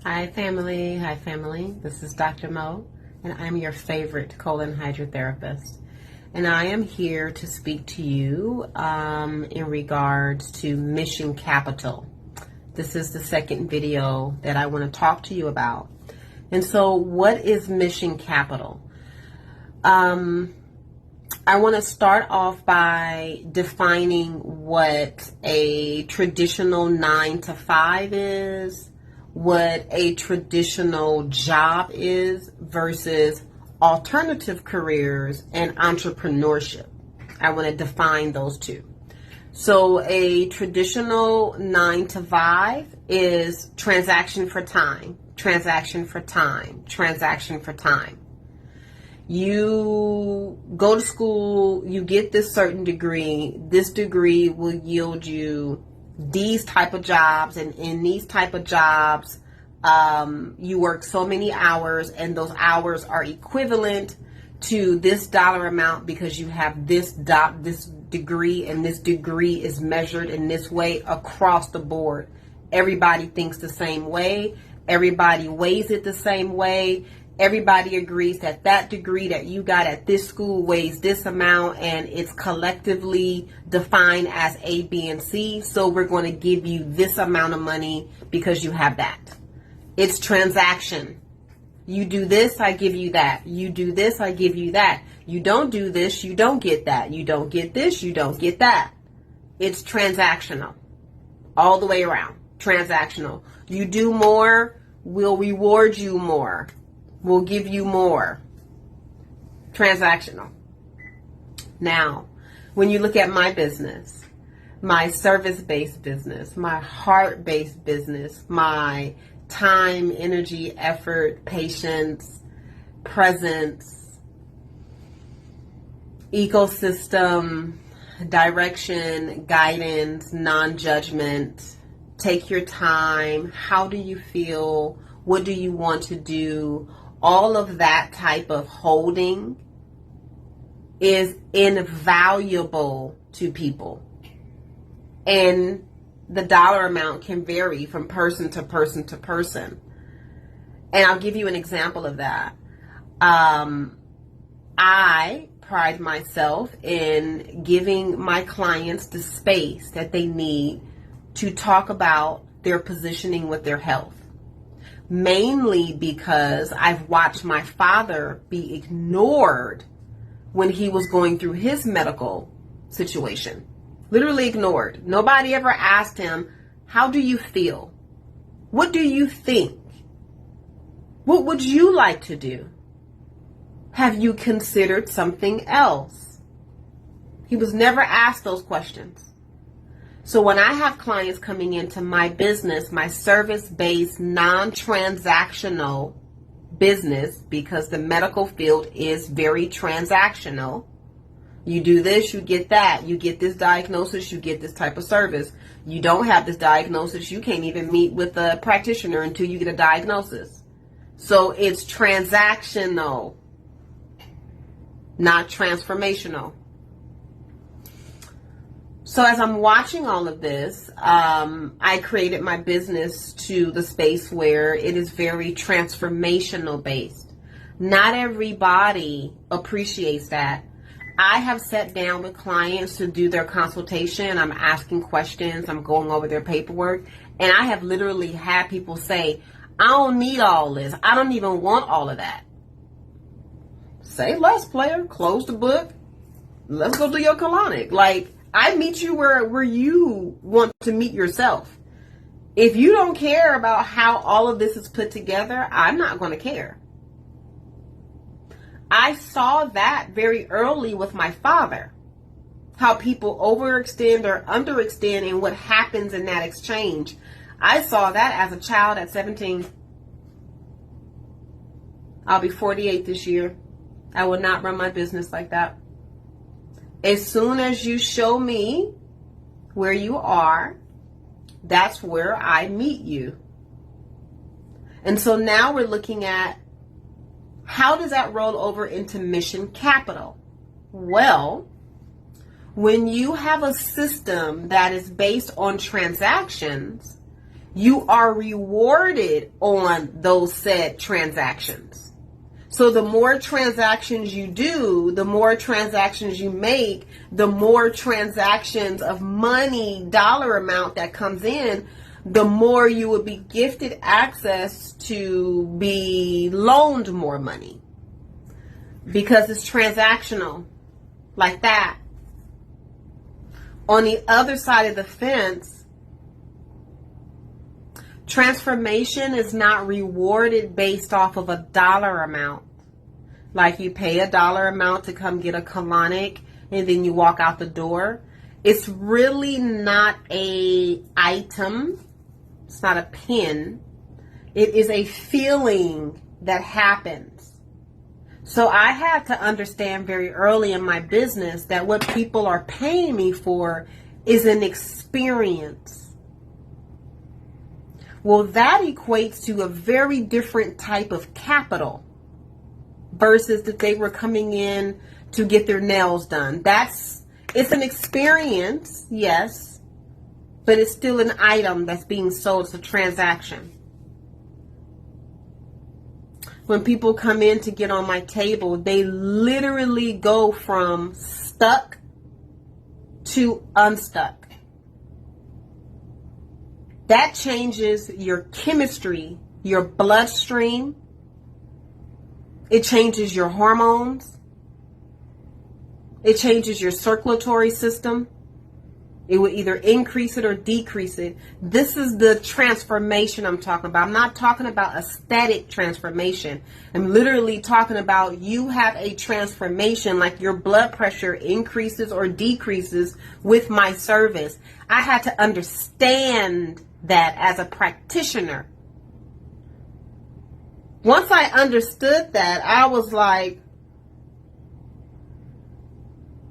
Hi family, This is Dr. Mo, and I'm your favorite colon hydrotherapist. And I am here to speak to you in regards to mission capital. This is the second video that I want to talk to you about. And so what is mission capital? I want to start off by defining what a traditional 9-to-5 is, what a traditional job is versus alternative careers and entrepreneurship. I want to define those two. So a traditional 9-to-5 is transaction for time, transaction for time, transaction for time. You go to school, you get this certain degree. This degree will yield you these type of jobs, and in these type of jobs, you work so many hours, and those hours are equivalent to this dollar amount because you have this degree, and this degree is measured in this way across the board. Everybody thinks the same way. Everybody weighs it the same way. Everybody agrees that that degree that you got at this school weighs this amount, and it's collectively defined as A, B, and C. So we're going to give you this amount of money because you have that. It's transaction. You do this, I give you that. You do this, I give you that. You don't do this, you don't get that. You don't get this, you don't get that. It's transactional. All the way around. Transactional. You do more, we'll reward you more. We'll give you more. Transactional. Now, when you look at my business, my service-based business, my heart-based business, my time, energy, effort, patience, presence, ecosystem, direction, guidance, non-judgment, take your time, how do you feel, what do you want to do, all of that type of holding is invaluable to people. And the dollar amount can vary from person to person to person. And I'll give you an example of that. I pride myself in giving my clients the space that they need to talk about their positioning with their health. Mainly because I've watched my father be ignored when he was going through his medical situation. Literally ignored. Nobody ever asked him, how do you feel? What do you think? What would you like to do? Have you considered something else? He was never asked those questions. So when I have clients coming into my business, my service-based, non-transactional business, because the medical field is very transactional. You do this, you get that. You get this diagnosis, you get this type of service. You don't have this diagnosis, you can't even meet with a practitioner until you get a diagnosis. So it's transactional, not transformational. So as I'm watching all of this, I created my business to the space where it is very transformational based. Not everybody appreciates that. I have sat down with clients to do their consultation. I'm asking questions. I'm going over their paperwork. And I have literally had people say, I don't need all this. I don't even want all of that. Say less, player. Close the book. Let's go do your colonic. Like, I meet you where you want to meet yourself. If you don't care about how all of this is put together, I'm not going to care. I saw that very early with my father. How people overextend or underextend and what happens in that exchange. I saw that as a child at 17. I'll be 48 this year. I will not run my business like that. As soon as you show me where you are, that's where I meet you. And so now we're looking at how does that roll over into mission capital? Well, when you have a system that is based on transactions, you are rewarded on those said transactions. So the more transactions you do, the more transactions you make, the more transactions of money, dollar amount that comes in, the more you will be gifted access to be loaned more money. Because it's transactional, like that. On the other side of the fence, transformation is not rewarded based off of a dollar amount. Like you pay a dollar amount to come get a colonic and then you walk out the door. It's really not a item. It's not a pin. It is a feeling that happens. So I had to understand very early in my business that what people are paying me for is an experience. Well, that equates to a very different type of capital versus that they were coming in to get their nails done. It's an experience, yes, but it's still an item that's being sold. It's a transaction. When people come in to get on my table, they literally go from stuck to unstuck. That changes your chemistry, your bloodstream. It changes your hormones. It changes your circulatory system. It will either increase it or decrease it. This is the transformation I'm talking about. I'm not talking about aesthetic transformation. I'm literally talking about you have a transformation, like your blood pressure increases or decreases with my service. I had to understand that as a practitioner. Once I understood that, I was like,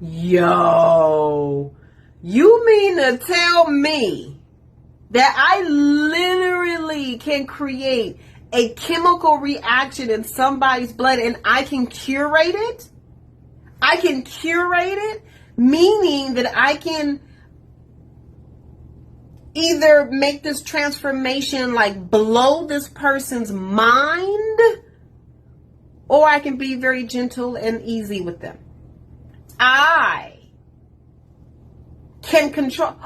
yo, you mean to tell me that I literally can create a chemical reaction in somebody's blood and I can curate it? I can curate it, meaning that I can either make this transformation like blow this person's mind, or I can be very gentle and easy with them. I can control.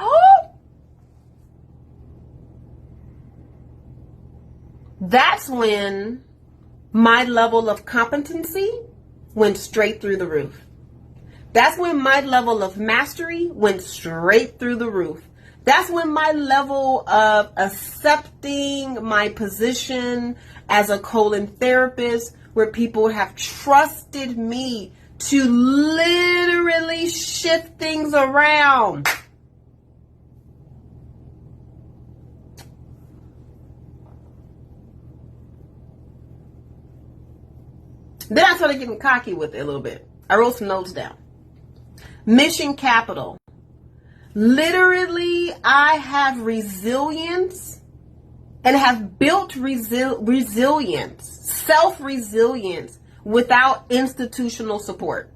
That's when my level of competency went straight through the roof. That's when my level of mastery went straight through the roof. That's when my level of accepting my position as a colon therapist, where people have trusted me to literally shift things around. Then I started getting cocky with it a little bit. I wrote some notes down. Mission capital. Literally, I have resilience and have built resilience, self-resilience without institutional support.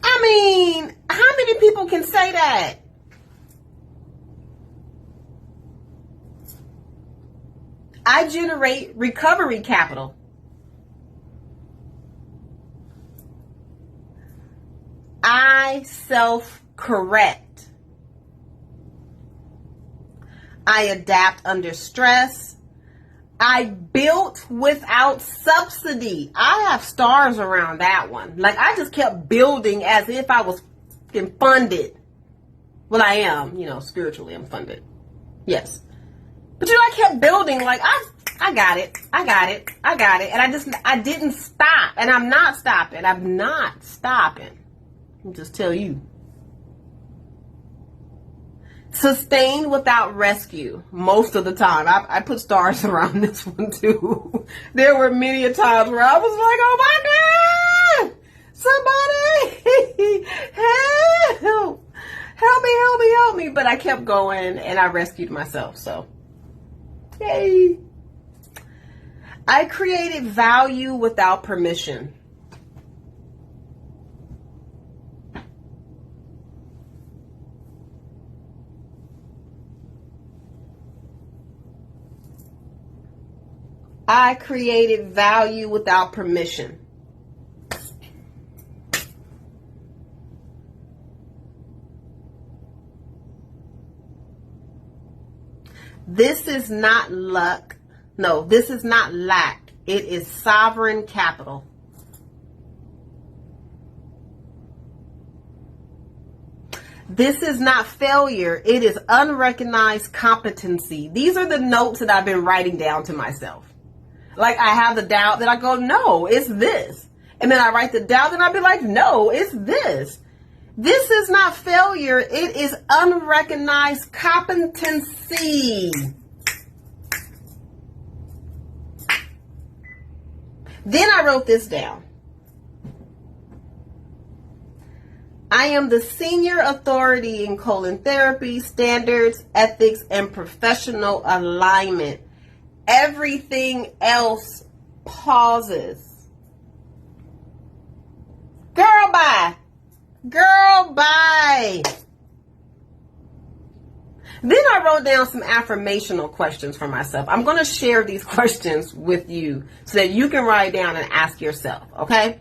I mean, how many people can say that? I generate recovery capital. I self-correct. I adapt under stress. I built without subsidy. I have stars around that one. Like, I just kept building as if I was funded. Well, I am, spiritually I'm funded. Yes. But I kept building like, I got it. And I didn't stop. And I'm not stopping. I'm not stopping. I'll just tell you. Sustained without rescue most of the time. I put stars around this one too. There were many a times where I was like, oh my God, somebody help me. But I kept going and I rescued myself. So, yay. I created value without permission. I created value without permission. This is not luck. No, this is not lack. It is sovereign capital. This is not failure. It is unrecognized competency. These are the notes that I've been writing down to myself. Like I have the doubt that I go, no, it's this. And then I write the doubt and I'll be like, no, it's this. This is not failure. It is unrecognized competency. Then I wrote this down. I am the senior authority in colon therapy, standards, ethics, and professional alignment. Everything else pauses. Girl, bye. Girl, bye. Then I wrote down some affirmational questions for myself. I'm going to share these questions with you so that you can write down and ask yourself, okay?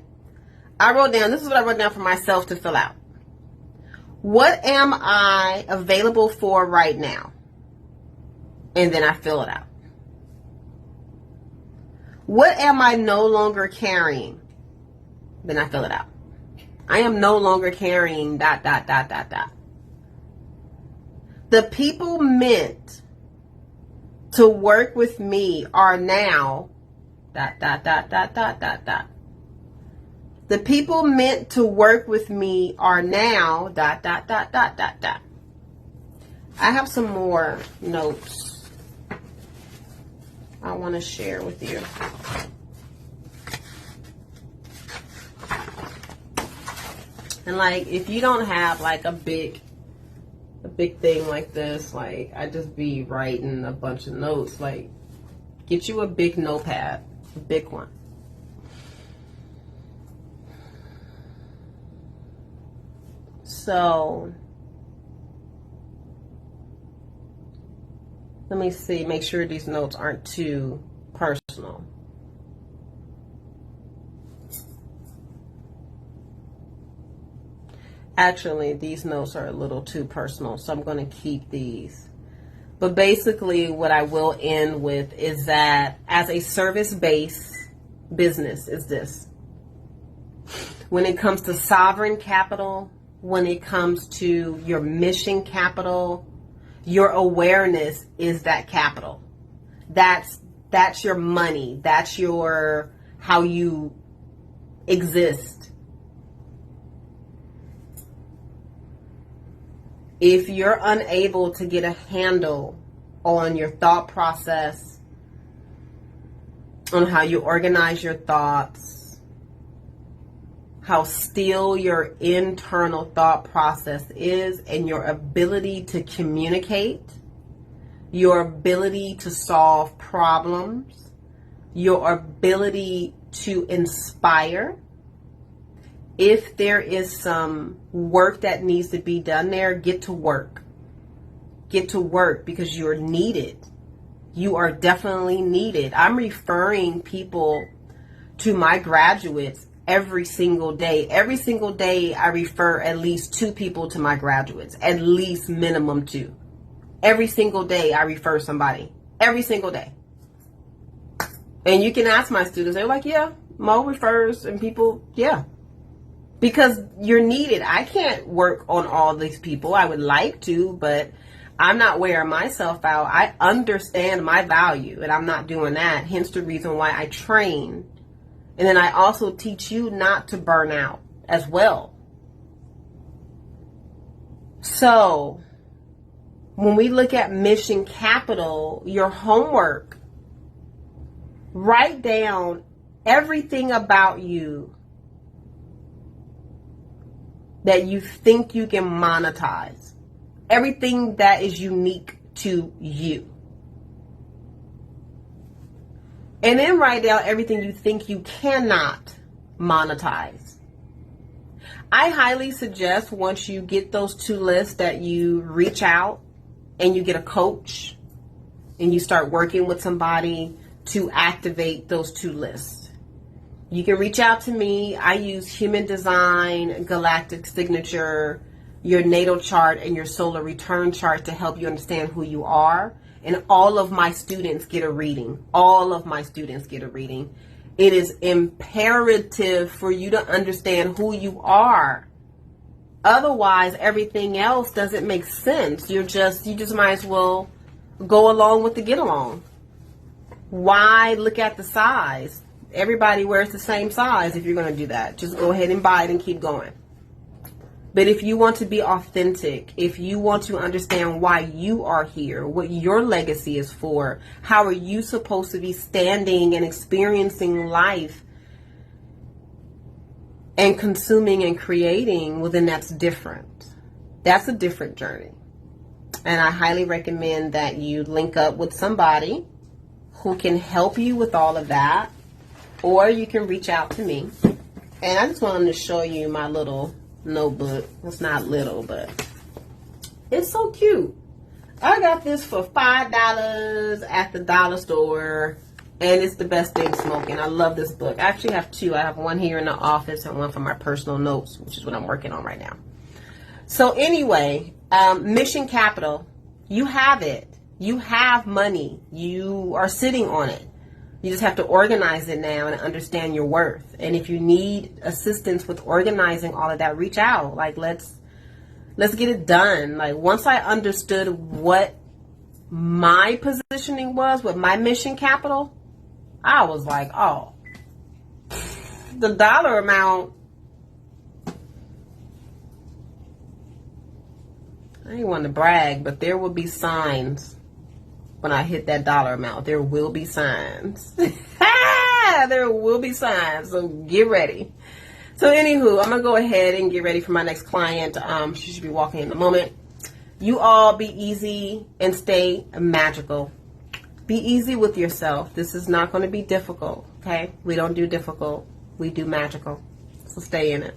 This is what I wrote down for myself to fill out. What am I available for right now? And then I fill it out. What am I no longer carrying? Then I fill it out. I am no longer carrying ... The people meant to work with me are now ... The people meant to work with me are now ... I have some more notes I want to share with you. And like, if you don't have like a big thing like this, like I just be writing a bunch of notes, like get you a big notepad, a big one. So let me see, make sure these notes aren't too personal. Actually, these notes are a little too personal, so I'm going to keep these. But basically, what I will end with is that as a service-based business is this. When it comes to sovereign capital, when it comes to your mission capital, your awareness is that capital. That's your money. That's your how you exist. If you're unable to get a handle on your thought process, on how you organize your thoughts, how still your internal thought process is, and your ability to communicate, your ability to solve problems, your ability to inspire. If there is some work that needs to be done there, get to work. Get to work because you're needed. You are definitely needed. I'm referring people to my graduates every single day. Every single day I refer at least 2 people to my graduates. At least minimum 2. Every single day I refer somebody. Every single day. And you can ask my students. They're like, yeah, Mo refers and people, yeah. Because you're needed. I can't work on all these people. I would like to, but I'm not wearing myself out. I understand my value, and I'm not doing that. Hence the reason why I train. And then I also teach you not to burn out as well. So when we look at mission capital, your homework, write down everything about you that you think you can monetize. Everything that is unique to you. And then write down everything you think you cannot monetize. I highly suggest once you get those 2 lists that you reach out and you get a coach and you start working with somebody to activate those two lists. You can reach out to me. I use human design, galactic signature, your natal chart, and your solar return chart to help you understand who you are. And all of my students get a reading. All of my students get a reading. It is imperative for you to understand who you are. Otherwise, everything else doesn't make sense. You just might as well go along with the get along. Why look at the size? Everybody wears the same size if you're going to do that. Just go ahead and buy it and keep going. But if you want to be authentic, if you want to understand why you are here, what your legacy is for, how are you supposed to be standing and experiencing life and consuming and creating, well, then that's different. That's a different journey. And I highly recommend that you link up with somebody who can help you with all of that. Or you can reach out to me. And I just wanted to show you my little notebook. It's not little, but it's so cute. I got this for $5 at the dollar store. And it's the best thing smoking. I love this book. I actually have two. I have one here in the office and one for my personal notes, which is what I'm working on right now. So anyway, Mission Capital, you have it. You have money. You are sitting on it. You just have to organize it now and understand your worth. And if you need assistance with organizing all of that, reach out. Like, let's get it done. Like, once I understood what my positioning was with my mission capital, I was like, oh, the dollar amount, I ain't want to brag, but there will be signs when I hit that dollar amount. There will be signs. There will be signs. So get ready. So anywho, I'm going to go ahead and get ready for my next client. She should be walking in a moment. You all be easy and stay magical. Be easy with yourself. This is not going to be difficult. Okay? We don't do difficult. We do magical. So stay in it.